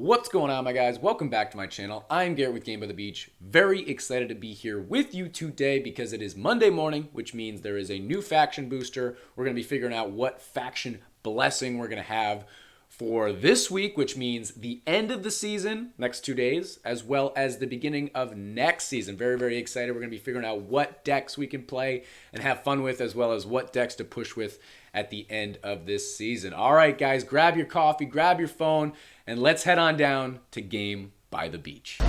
What's going on, my guys? Welcome back to my channel. I'm Garrett with Game by the Beach. Very excited to be here with you today because it is Monday morning, which means there is a new faction booster. We're going to be figuring out what faction blessing we're going to have for this week, which means the end of the season, next 2 days, as well as the beginning of next season. Very, very excited. We're going to be figuring out what decks we can play and have fun with, as well as what decks to push with at the end of this season. All right, guys, grab your coffee, grab your phone, and let's head on down to Game by the Beach.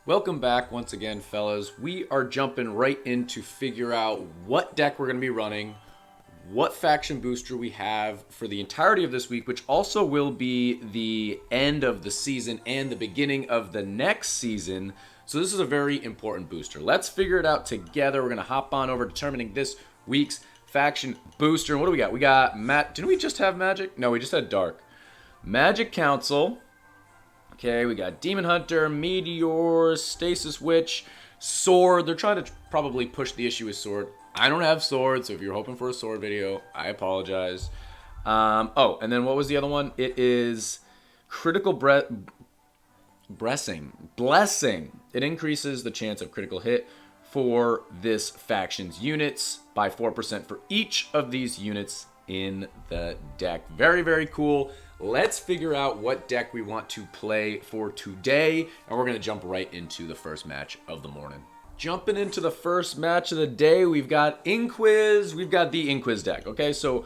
Welcome back once again, fellas. We are jumping right in to figure out what deck we're going to be running, what faction booster we have for the entirety of this week, which also will be the end of the season and the beginning of the next season. So this is a very important booster. Let's figure it out together. We're going to hop on over determining this week's faction booster. And what do we got? We got didn't we just have Magic? No, we just had Dark. Magic Council. Okay, we got Demon Hunter, Meteor, Stasis Witch, Sword. They're trying to probably push the issue with Sword. I don't have Sword, so if you're hoping for a Sword video, I apologize. Oh, and then what was the other one? It is Critical Blessing. It increases the chance of critical hit for this faction's units by 4% for each of these units in the deck. Very, very cool. Let's figure out what deck we want to play for today, and we're going to jump right into the first match of the morning. Jumping into the first match of the day, we've got Inquiz. We've got the Inquiz deck, okay? So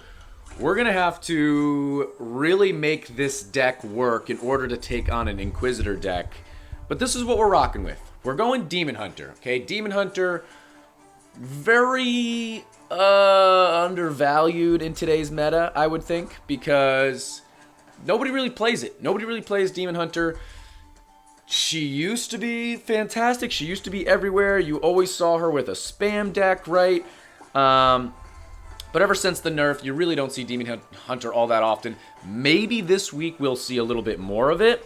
we're going to have to really make this deck work in order to take on an Inquisitor deck. But this is what we're rocking with. We're going Demon Hunter, okay? Demon Hunter, very undervalued in today's meta, I would think, because nobody really plays it. Nobody really plays Demon Hunter. She used to be fantastic. She used to be everywhere. You always saw her with a spam deck, right? But ever since the nerf, you really don't see Demon Hunter all that often. Maybe this week we'll see a little bit more of it.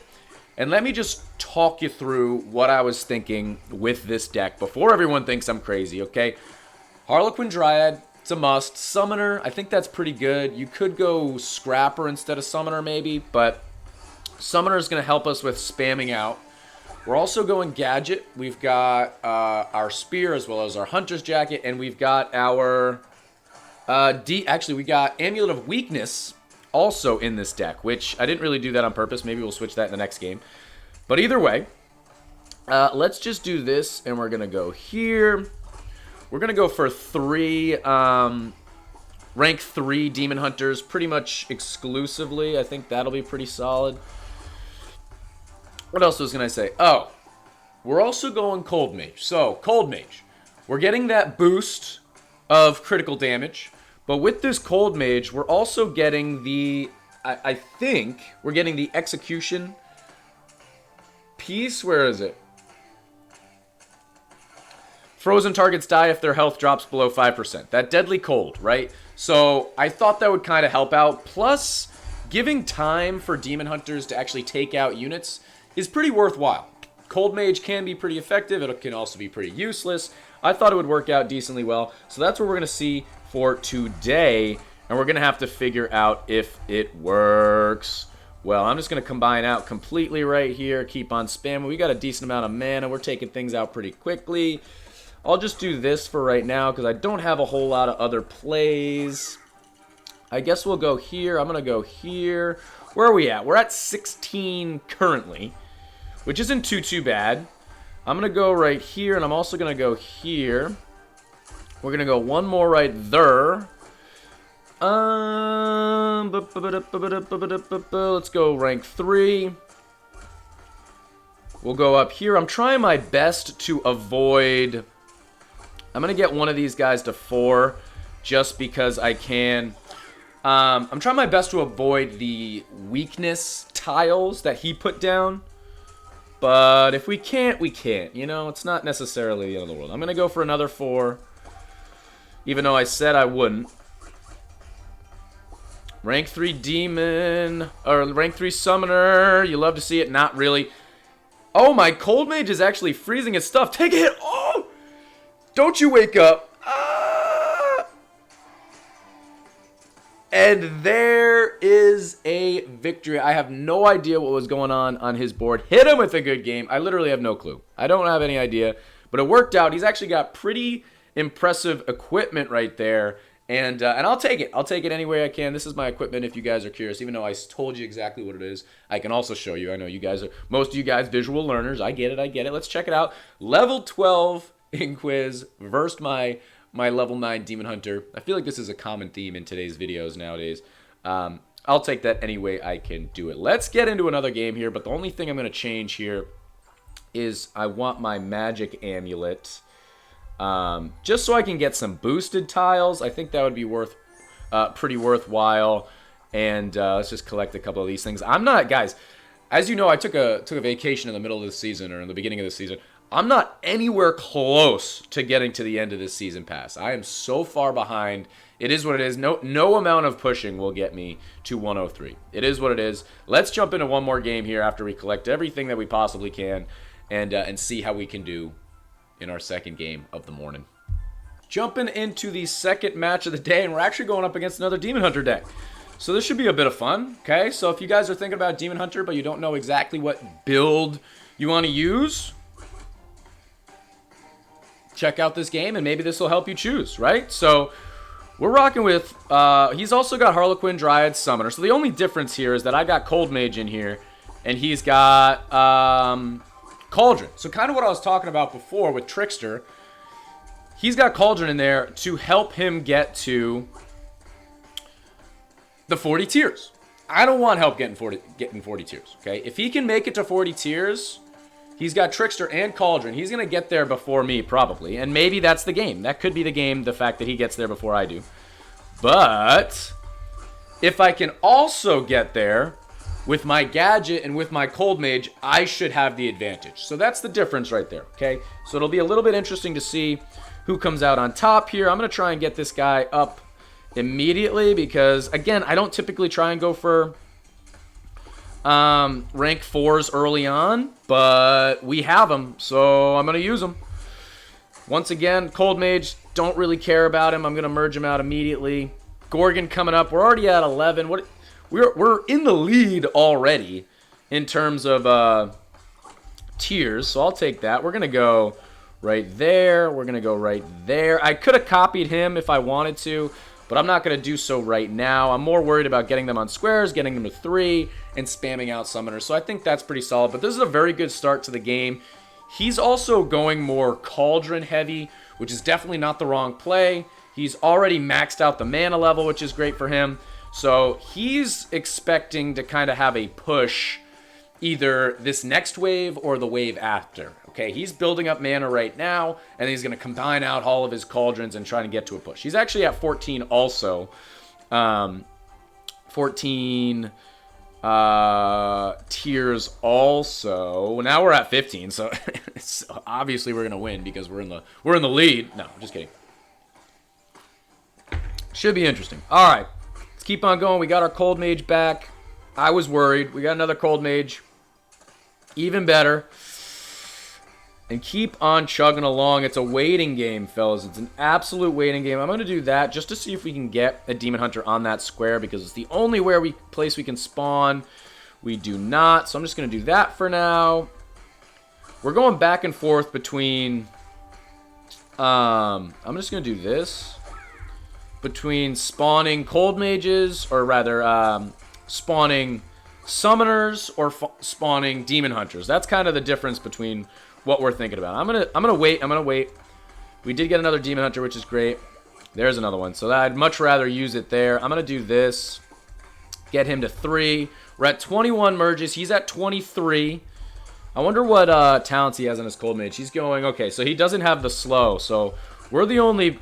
And let me just talk you through what I was thinking with this deck before everyone thinks I'm crazy, okay? Harlequin Dryad, it's a must. Summoner, I think that's pretty good. You could go Scrapper instead of Summoner maybe, but Summoner is going to help us with spamming out. We're also going Gadget. We've got our Spear as well as our Hunter's Jacket, and we've got our... actually, we got Amulet of Weakness also in this deck, which I didn't really do that on purpose. Maybe we'll switch that in the next game. But either way, let's just do this, and we're going to go here. We're going to go for rank 3 Demon Hunters pretty much exclusively. I think that'll be pretty solid. What else was going to say? Oh, we're also going Cold Mage. So, Cold Mage. We're getting that boost of critical damage. But with this Cold Mage, we're also getting the... I think we're getting the Execution piece. Where is it? Frozen targets die if their health drops below 5%. That Deadly Cold, right? So I thought that would kind of help out. Plus, giving time for Demon Hunters to actually take out units is pretty worthwhile. Cold Mage can be pretty effective. It can also be pretty useless. I thought it would work out decently well. So that's what we're going to see for today. And we're going to have to figure out if it works. Well, I'm just going to combine out completely right here. Keep on spamming. We got a decent amount of mana. We're taking things out pretty quickly. I'll just do this for right now because I don't have a whole lot of other plays. I guess we'll go here. I'm going to go here. Where are we at? We're at 16 currently, which isn't too bad. I'm going to go right here, and I'm also going to go here. We're going to go one more right there. Let's go rank 3. We'll go up here. I'm trying my best to avoid... I'm going to get one of these guys to 4 just because I can. I'm trying my best to avoid the weakness tiles that he put down. But if we can't, we can't. You know, it's not necessarily the end of the world. I'm going to go for another 4. Even though I said I wouldn't. Rank 3 Demon. Or rank 3 Summoner. You love to see it. Not really. Oh, my Cold Mage is actually freezing his stuff. Take a hit. Oh! Don't you wake up. And there is a victory. I have no idea what was going on his board. Hit him with a good game. I literally have no clue. I don't have any idea. But it worked out. He's actually got pretty impressive equipment right there. And I'll take it. I'll take it any way I can. This is my equipment if you guys are curious. Even though I told you exactly what it is, I can also show you. I know you guys are, most of you guys, visual learners. I get it. Let's check it out. Level 12 in quiz versus my level 9 Demon Hunter. I feel like this is a common theme in today's videos nowadays. I'll take that any way I can do it. Let's get into another game here, but the only thing I'm going to change here is I want my magic amulet. Just so I can get some boosted tiles. I think that would be pretty worthwhile. And let's just collect a couple of these things. I'm not, guys, as you know, I took a vacation in the middle of the season or in the beginning of the season. I'm not anywhere close to getting to the end of this season pass. I am so far behind. It is what it is. No amount of pushing will get me to 103. It is what it is. Let's jump into one more game here after we collect everything that we possibly can and see how we can do in our second game of the morning. Jumping into the second match of the day, and we're actually going up against another Demon Hunter deck. So this should be a bit of fun, okay? So if you guys are thinking about Demon Hunter, but you don't know exactly what build you want to use, check out this game, and maybe this will help you choose, right? So we're rocking with, he's also got Harlequin, Dryad, Summoner. So the only difference here is that I got Cold Mage in here, and he's got Cauldron. So kind of what I was talking about before with Trickster, he's got Cauldron in there to help him get to the 40 tiers. I don't want help getting 40 tiers, okay? If he can make it to 40 tiers, he's got Trickster and Cauldron. He's going to get there before me, probably. And maybe that's the game. That could be the game, the fact that he gets there before I do. But if I can also get there with my gadget and with my Cold Mage, I should have the advantage. So that's the difference right there, okay? So it'll be a little bit interesting to see who comes out on top here. I'm going to try and get this guy up immediately because, again, I don't typically try and go for rank 4s early on, but we have them, so I'm going to use them. Once again, Cold Mage, don't really care about him. I'm going to merge him out immediately. Gorgon coming up. We're already at 11. We're in the lead already in terms of tiers, so I'll take that. We're going to go right there. We're going to go right there. I could have copied him if I wanted to, but I'm not going to do so right now. I'm more worried about getting them on squares, getting them to 3, and spamming out summoners. So I think that's pretty solid, but this is a very good start to the game. He's also going more Cauldron heavy, which is definitely not the wrong play. He's already maxed out the mana level, which is great for him. So he's expecting to kind of have a push either this next wave or the wave after. Okay, he's building up mana right now, and he's going to combine out all of his Cauldrons and try to get to a push. He's actually at 14 also. 14 tiers also. Now we're at 15, so obviously we're going to win because we're in the lead. No, just kidding. Should be interesting. All right. Let's keep on going. We got our Cold Mage back. I was worried. We got another Cold Mage. Even better. And keep on chugging along. It's a waiting game, fellas. It's an absolute waiting game. I'm going to do that just to see if we can get a Demon Hunter on that square because it's the only place we can spawn. We do not. So I'm just going to do that for now. We're going back and forth between... I'm just going to do this. Between spawning Cold Mages, or rather, spawning Summoners or spawning Demon Hunters. That's kind of the difference between what we're thinking about. I'm gonna wait. We did get another Demon Hunter, which is great. There's another one. So I'd much rather use it there. I'm gonna do this. Get him to 3. We're at 21 merges. He's at 23. I wonder what talents he has on his Cold Mage. He's going okay. So he doesn't have the slow. So we're the only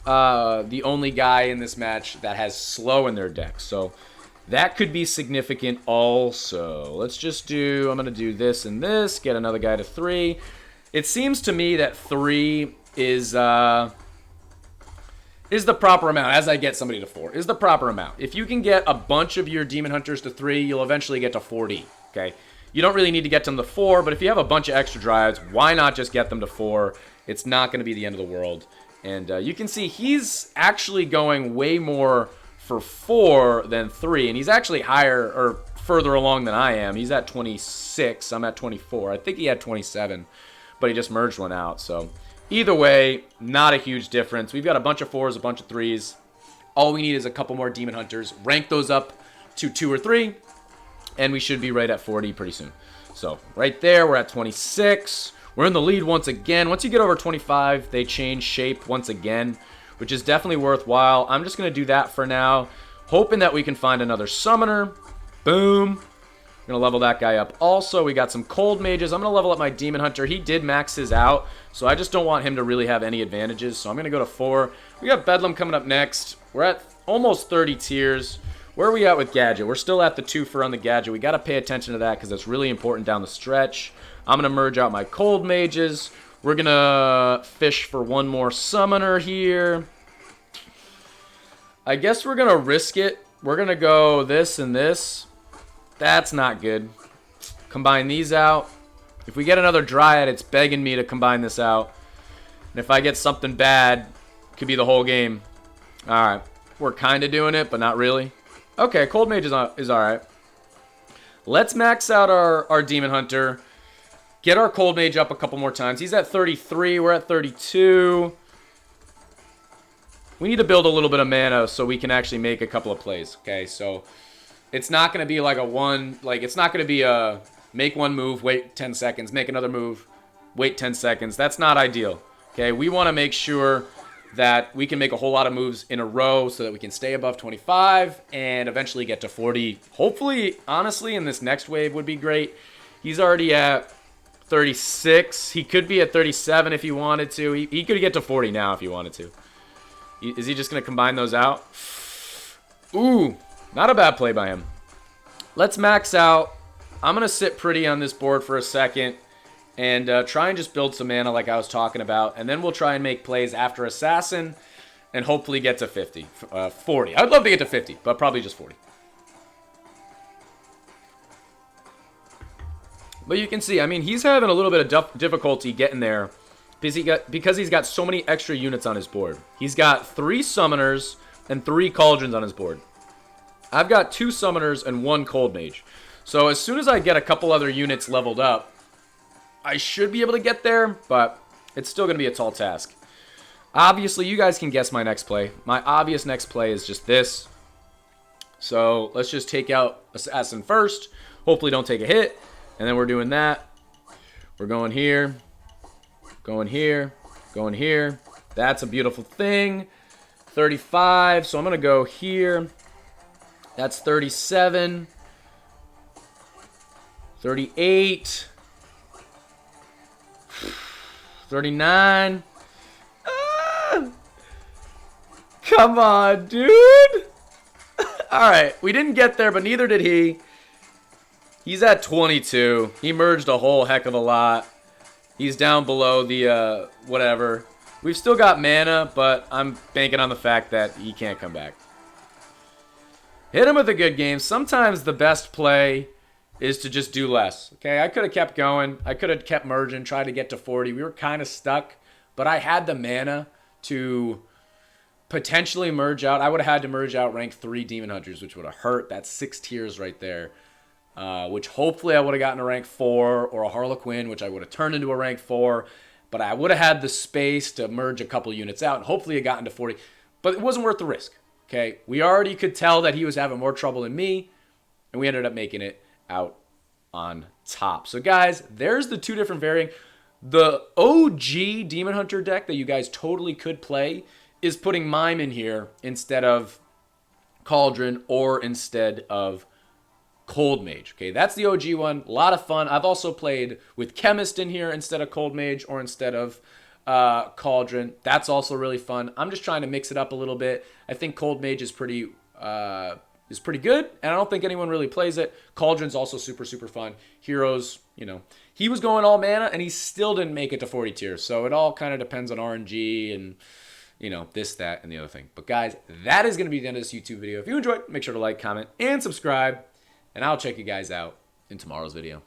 guy in this match that has slow in their deck. So that could be significant also. Let's just do, I'm going to do this and this, get another guy to 3. It seems to me that 3 is the proper amount. As I get somebody to 4, is the proper amount. If you can get a bunch of your Demon Hunters to 3, you'll eventually get to 40, okay? You don't really need to get them to 4, but if you have a bunch of extra Dryads, why not just get them to 4? It's not going to be the end of the world. And you can see he's actually going way more for 4 than 3, and he's actually higher or further along than I am. He's at 26. I'm at 24. I think he had 27, but he just merged one out. So either way, not a huge difference. We've got a bunch of 4s, a bunch of 3s. All we need is a couple more Demon Hunters. Rank those up to 2 or 3, and we should be right at 40 pretty soon. So right there, we're at 26. We're in the lead once again. Once you get over 25, they change shape once again, which is definitely worthwhile. I'm just going to do that for now, hoping that we can find another summoner. Boom. I'm going to level that guy up. Also, we got some cold mages. I'm going to level up my Demon Hunter. He did max his out, so I just don't want him to really have any advantages, so I'm going to go to 4. We got Bedlam coming up next. We're at almost 30 tiers. Where are we at with Gadget? We're still at the 2 for on the Gadget. We got to pay attention to that because it's really important down the stretch. I'm going to merge out my cold mages. We're going to fish for one more summoner here. I guess we're going to risk it. We're going to go this and this. That's not good. Combine these out. If we get another Dryad, it's begging me to combine this out. And if I get something bad, it could be the whole game. Alright. We're kind of doing it, but not really. Okay, Cold Mage is alright. Let's max out our Demon Hunter. Get our Cold Mage up a couple more times. He's at 33. We're at 32. We need to build a little bit of mana so we can actually make a couple of plays. Okay, so it's not going to be like it's not going to be a make one move, wait 10 seconds, make another move, wait 10 seconds. That's not ideal. Okay, we want to make sure that we can make a whole lot of moves in a row so that we can stay above 25 and eventually get to 40. Hopefully, honestly, in this next wave would be great. He's already at 36. He could be at 37 if he wanted to. He could get to 40 now if he wanted to. Is he just going to combine those out? Ooh, not a bad play by him. Let's max out. I'm going to sit pretty on this board for a second and try and just build some mana like I was talking about. And then we'll try and make plays after Assassin and hopefully get to 50. 40. I'd love to get to 50, but probably just 40. But you can see, I mean, he's having a little bit of difficulty getting there because he's got so many extra units on his board. He's got 3 Summoners and 3 Cauldrons on his board. I've got 2 Summoners and 1 Cold Mage. So as soon as I get a couple other units leveled up, I should be able to get there, but it's still going to be a tall task. Obviously, you guys can guess my next play. My obvious next play is just this. So let's just take out Assassin first. Hopefully don't take a hit. And then we're doing that. We're going here. Going here. Going here. That's a beautiful thing. 35. So I'm going to go here. That's 37. 38. 39. Ah! Come on, dude. Alright, we didn't get there, but neither did he. He's at 22. He merged a whole heck of a lot. He's down below the, whatever. We've still got mana, but I'm banking on the fact that he can't come back. Hit him with a good game. Sometimes the best play is to just do less. Okay, I could have kept going. I could have kept merging, tried to get to 40. We were kind of stuck, but I had the mana to potentially merge out. I would have had to merge out rank 3 Demon Hunters, which would have hurt. That's 6 tiers right there. Which hopefully I would have gotten a rank 4 or a Harlequin, which I would have turned into a rank 4. But I would have had the space to merge a couple units out, and hopefully it got into 40. But it wasn't worth the risk. Okay, we already could tell that he was having more trouble than me, and we ended up making it out on top. So guys, there's the 2 different varying. The OG Demon Hunter deck that you guys totally could play is putting Mime in here instead of Cauldron or instead of Cold Mage. Okay, that's the OG one. A lot of fun. I've also played with Chemist in here instead of Cold Mage or instead of Cauldron. That's also really fun. I'm just trying to mix it up a little bit. I think Cold Mage is pretty good, and I don't think anyone really plays it. Cauldron's also super, super fun. Heroes, you know, he was going all mana, and he still didn't make it to 40 tiers. So it all kind of depends on RNG and, you know, this, that, and the other thing. But guys, that is going to be the end of this YouTube video. If you enjoyed, make sure to like, comment, and subscribe. And I'll check you guys out in tomorrow's video.